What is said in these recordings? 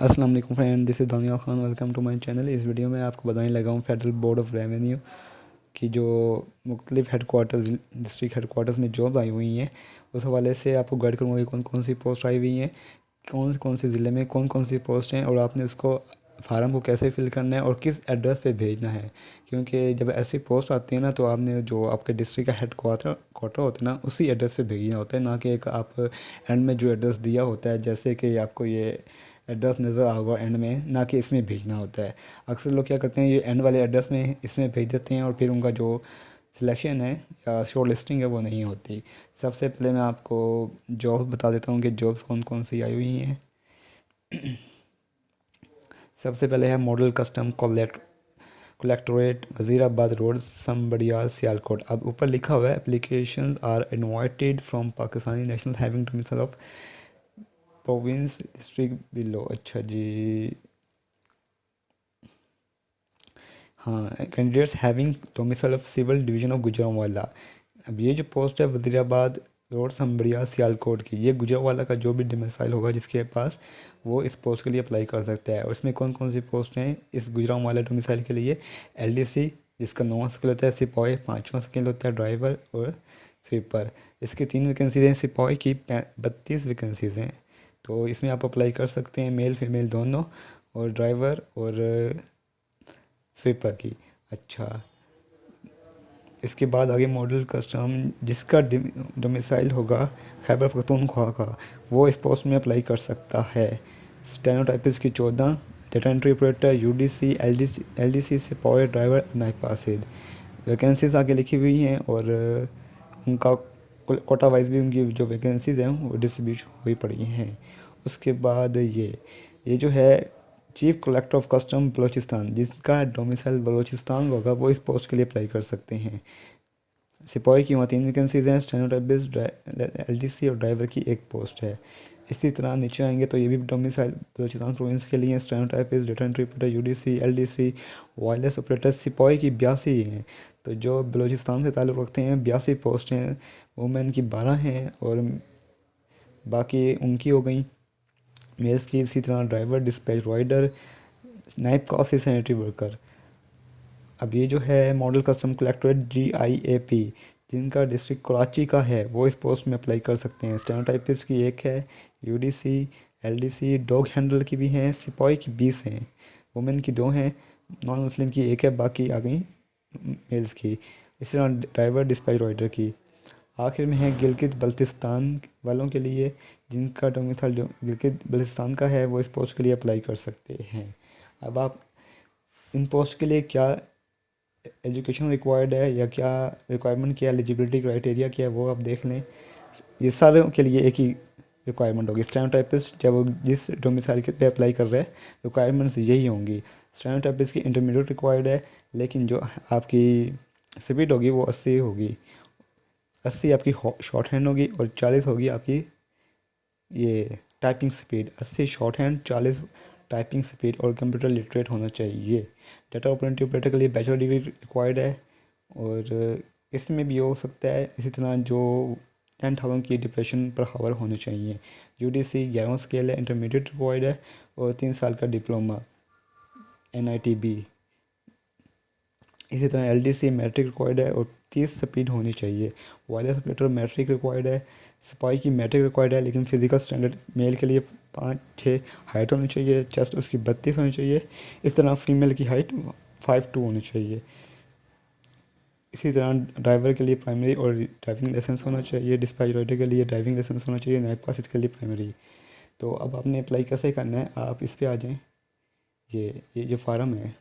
अस्सलाम वालेकुम friend, this is Daniyal Khan. Welcome to my channel. इस वीडियो में आपको बताने लगा हूँ फेडरल बोर्ड ऑफ रेवेन्यू की जो मुख्तलिफ हेडकोार्टर्स डिस्ट्रिक्ट हेडकोार्टर्स में जॉब आई हुई हैं, उस हवाले से आपको गाइड करूँगा कि कौन कौन सी पोस्ट आई हुई हैं, कौन कौन से ज़िले में कौन कौन सी पोस्ट हैं और आपने उसको फार्म को कैसे फिल करना है और किस एड्रेस पे भेजना है। क्योंकि जब ऐसी पोस्ट आती है ना, तो आपने जो आपके डिस्ट्रिक्ट का हेडक्वार्टर क्वार्टर होता है ना, उसी एड्रेस पे भेजना होता है, ना कि एक आप एंड में जो एड्रेस दिया होता है, जैसे कि आपको ये एड्रेस नज़र आ होगा एंड में, ना कि इसमें भेजना होता है। अक्सर लोग क्या करते हैं, ये एंड वाले एड्रेस में इसमें भेज देते हैं और फिर उनका जो सिलेक्शन है या शॉर्ट लिस्टिंग है वो नहीं होती। सबसे पहले मैं आपको जॉब बता देता हूँ कि जॉब्स कौन कौन सी आई हुई हैं। सबसे पहले है model custom collectorate, Wazirabad road, Sambrial, Sialkot. अब ऊपर लिखा हुआ है application are invited from Pakistani national having domicile of province district below. अच्छा जी, हाँ, candidates having domicile of civil division of Gujranwala. अब ये जो पोस्ट है वज़ीराबाद रोड, समबड़िया, सियालकोट की, ये गुजरांवाला का जो भी डोमिसाइल होगा जिसके पास, वो इस पोस्ट के लिए अप्लाई कर सकता है। और इसमें कौन कौन सी पोस्ट हैं इस गुजरांवाला डोमिसाइल के लिए? एलडीसी, जिसका 9वां स्केल होता है, सिपाही 5वां स्केल होता है, ड्राइवर और स्वीपर। इसकी 3 वैकेंसीज हैं, सिपाही की 32 वैकेंसीज हैं। तो इसमें आप अप्लाई कर सकते हैं, मेल फीमेल दोनों, और ड्राइवर और स्वीपर की। अच्छा, इसके बाद आगे मॉडल कस्टम, जिसका डोमिसाइल होगा खैबर पख्तूनख्वा का, वो इस पोस्ट में अप्लाई कर सकता है। स्टेनोटाइपिस्ट की 14, data entry operator, UDC, LDC, सिपाही, ड्राइवर, नाइब पासिद। वैकेंसीज आगे लिखी हुई हैं और उनका कोटा वाइज भी उनकी जो वैकेंसीज हैं वो डिस्ट्रीब्यूट हुई पड़ी हैं। उसके बाद ये जो है chief collector of custom Balochistan, जिसका डोमिसाइल बलूचिस्तान होगा, वो इस पोस्ट के लिए अप्लाई कर सकते हैं। सिपाही की वहाँ 3 वैकेंसीज हैं, स्टेनोटाइपिस्ट, एलडीसी और ड्राइवर की 1 पोस्ट है। इसी तरह नीचे आएंगे तो ये भी डोमिसाइल बलूचिस्तान प्रोविंस के लिए stenotypist, data entry operator, UDC, LDC, wireless operator. सिपाही की 82 हैं, तो जो बलूचिस्तान से ताल्लुक़ रखते हैं 82 पोस्ट हैं। वुमेन की 12 हैं और बाकी उनकी हो गई मेल्स की। इसी तरह ड्राइवर, डिस्पैच राइडर, नाइब कासी, सैनिटरी वर्कर। अब ये जो है मॉडल कस्टम कलेक्टरेट GIAP, जिनका डिस्ट्रिक्ट कराची का है, वो इस पोस्ट में अप्लाई कर सकते हैं। स्टेनोटाइपिस्ट की 1 है, यूडीसी, एलडीसी, डॉग हैंडलर की भी हैं, सिपाही की 20 हैं, वुमेन की 2 हैं, नॉन मुस्लिम की 1 है, बाकी आ गई मेल्स की। इसी तरह ड्राइवर, डिस्पैच राइडर की। आखिर में है गिलगित बल्तिस्तान वालों के लिए, जिनका डोमिसाइल जो गिलगित बल्तिस्तान का है, वो इस पोस्ट के लिए अप्लाई कर सकते हैं। अब आप इन पोस्ट के लिए क्या एजुकेशन रिक्वायर्ड है या क्या रिक्वायरमेंट, क्या एलिजिबिलिटी क्राइटेरिया क्या है, वो आप देख लें। ये सारे के लिए एक ही रिक्वायरमेंट होगी। स्टेनोटाइपिस्ट जब वो जिस डोमिसाइल पे अप्लाई कर रहे हैं, रिक्वायरमेंट्स यही होंगी। स्टेनोटाइपिस्ट की इंटरमीडिएट रिक्वायर्ड है, लेकिन जो आपकी स्पीड होगी वो 80 होगी। 80 आपकी शॉर्ट हैंड होगी और 40 होगी आपकी ये typing speed. 80 short hand, 40 typing speed, और कंप्यूटर लिटरेट होना चाहिए। डाटा ऑपरेटर के लिए बैचलर डिग्री रिक्वायर्ड है और इसमें भी हो सकता है। इसी तरह जो 10,000 की डिप्रेशन पर खबर होने चाहिए। यूडीसी 11वां स्केल है, इंटरमीडिएट रिक्वायर्ड है और 3 साल का डिप्लोमा NITB। इसी तरह LDC मैट्रिक रिक्वायर्ड है और 30 स्पीड होनी चाहिए। वायरलेस ऑपरेटर मैट्रिक रिक्वायर्ड है। सिपाही की मैट्रिक रिक्वायर्ड है, लेकिन फिजिकल स्टैंडर्ड मेल के लिए 5'6" हाइट होनी चाहिए, चेस्ट उसकी 32 होनी चाहिए। इस तरह फीमेल की हाइट 5'2" होनी चाहिए। इसी तरह ड्राइवर के लिए प्राइमरी और ड्राइविंग लाइसेंस होना चाहिए। डिस्पैच राइडर के लिए ड्राइविंग लाइसेंस होना चाहिए। नाइब पासिस के लिए प्राइमरी। तो अब आपने अप्लाई कैसे करना है, आप इस पर आ जाएँ। ये जो फार्म है,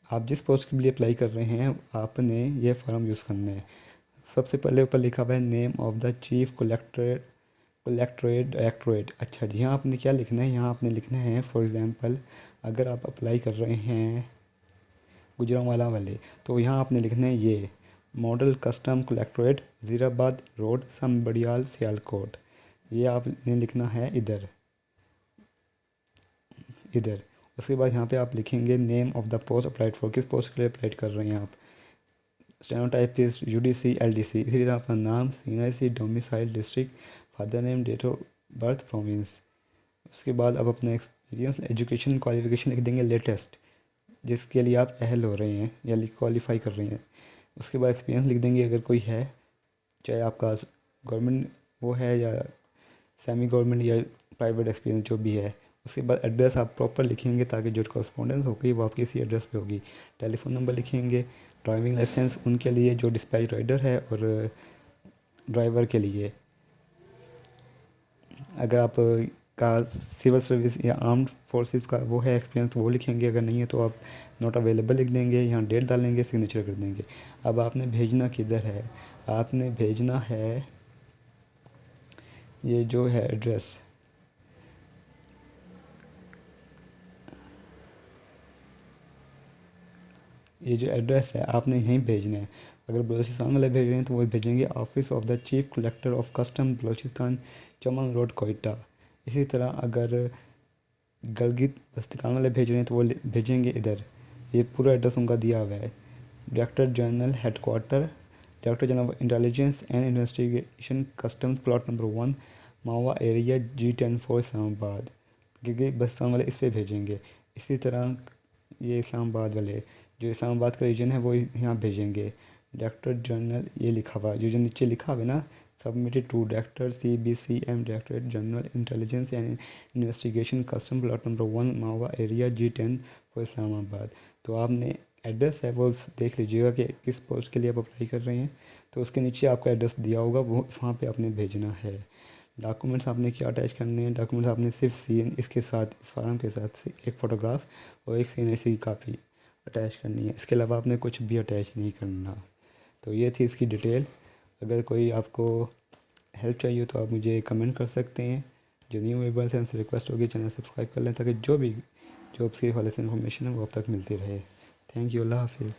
आप जिस पोस्ट के लिए अप्लाई कर रहे हैं, आपने ये फार्म यूज़ करना है। सबसे पहले ऊपर लिखा हुआ है name of the chief collectorate directorate. अच्छा जी, यहाँ आपने क्या लिखना है, यहाँ आपने लिखना है फॉर एग्ज़ाम्पल अगर आप अप्लाई कर रहे हैं गुजरांवाला वाले, तो यहाँ आपने लिखना है ये model custom collectorate, Wazirabad road, Sambrial, Sialkot. ये आपने लिखना है इधर। उसके बाद यहाँ पे आप लिखेंगे name of the post applied for, किस पोस्ट के लिए अप्लाई कर रहे हैं आप। Stenotypist, UDC, LDC. इसी तरह अपना नाम, CNIC, domicile, district, father name, date of birth, province. उसके बाद आप अपना एक्सपीरियंस, एजुकेशन, क्वालिफ़िकेशन लिख देंगे लेटेस्ट, जिसके लिए आप अहल हो रहे हैं या क्वालिफ़ाई कर रहे हैं। उसके बाद एक्सपीरियंस लिख देंगे अगर कोई है, चाहे आपका गवर्नमेंट वो है या सेमी गवर्नमेंट या प्राइवेट एक्सपीरियंस जो भी है। उसके बाद एड्रेस आप प्रॉपर लिखेंगे ताकि जो कॉरस्पॉन्डेंस होगी वो आपकी इसी एड्रेस पे होगी। टेलीफोन नंबर लिखेंगे, ड्राइविंग लाइसेंस उनके लिए जो डिस्पैच राइडर है और ड्राइवर के लिए। अगर आप का सिविल सर्विस या आर्म्ड फोर्सेस का वो है एक्सपीरियंस तो वो लिखेंगे, अगर नहीं है तो आप नॉट अवेलेबल लिख देंगे, यहाँ डेट डालेंगे, सिग्नेचर कर देंगे। अब आपने भेजना किधर है, आपने भेजना है ये जो है एड्रेस, ये जो एड्रेस है आपने यहीं भेजना है। अगर बलूचिस्तान वाले भेज रहे हैं तो वो भेजेंगे office of the chief collector of custom Balochistan, Chaman road, Quetta. इसी तरह अगर गिलगित बल्तिस्तान वाले भेज रहे हैं तो वो भेजेंगे इधर, ये पूरा एड्रेस उनका दिया हुआ है। Director general headquarter, director general of intelligence and investigation customs, plot number 1, Mauve area, G10 4 Islamabad. क्योंकि बल्तिस्तान वाले इस पर भेजेंगे। इसी तरह ये इस्लामाबाद वाले, जो इस्लामाबाद का रीजन है वो यहाँ भेजेंगे। डायरेक्टर जनरल ये लिखा हुआ जो नीचे लिखा हुआ है ना, submitted to director CBCM, director general intelligence and investigation custom, plot number 1, Mauve area, G10 4 Islamabad. तो आपने एड्रेस है वो देख लीजिएगा कि किस पोस्ट के लिए आप अप्लाई कर रहे हैं, तो उसके नीचे आपका एड्रेस दिया होगा, वो वहाँ पे आपने भेजना है। डॉक्यूमेंट्स आपने क्या अटैच करने हैं, डॉक्यूमेंट्स आपने सिर्फ सीन इसके साथ, इस फार्म के साथ एक फ़ोटोग्राफ और एक CNC की कापी अटैच करनी है। इसके अलावा आपने कुछ भी अटैच नहीं करना। तो ये थी इसकी डिटेल। अगर कोई आपको हेल्प चाहिए तो आप मुझे कमेंट कर सकते हैं। जो न्यू व्यूअर्स हैं उनसे रिक्वेस्ट होगी चैनल सब्सक्राइब कर लें ताकि जो भी जॉब्स के हवाले से इन्फॉर्मेशन है वो अब तक मिलती रहे। थैंक यू, अल्लाह हाफिज़।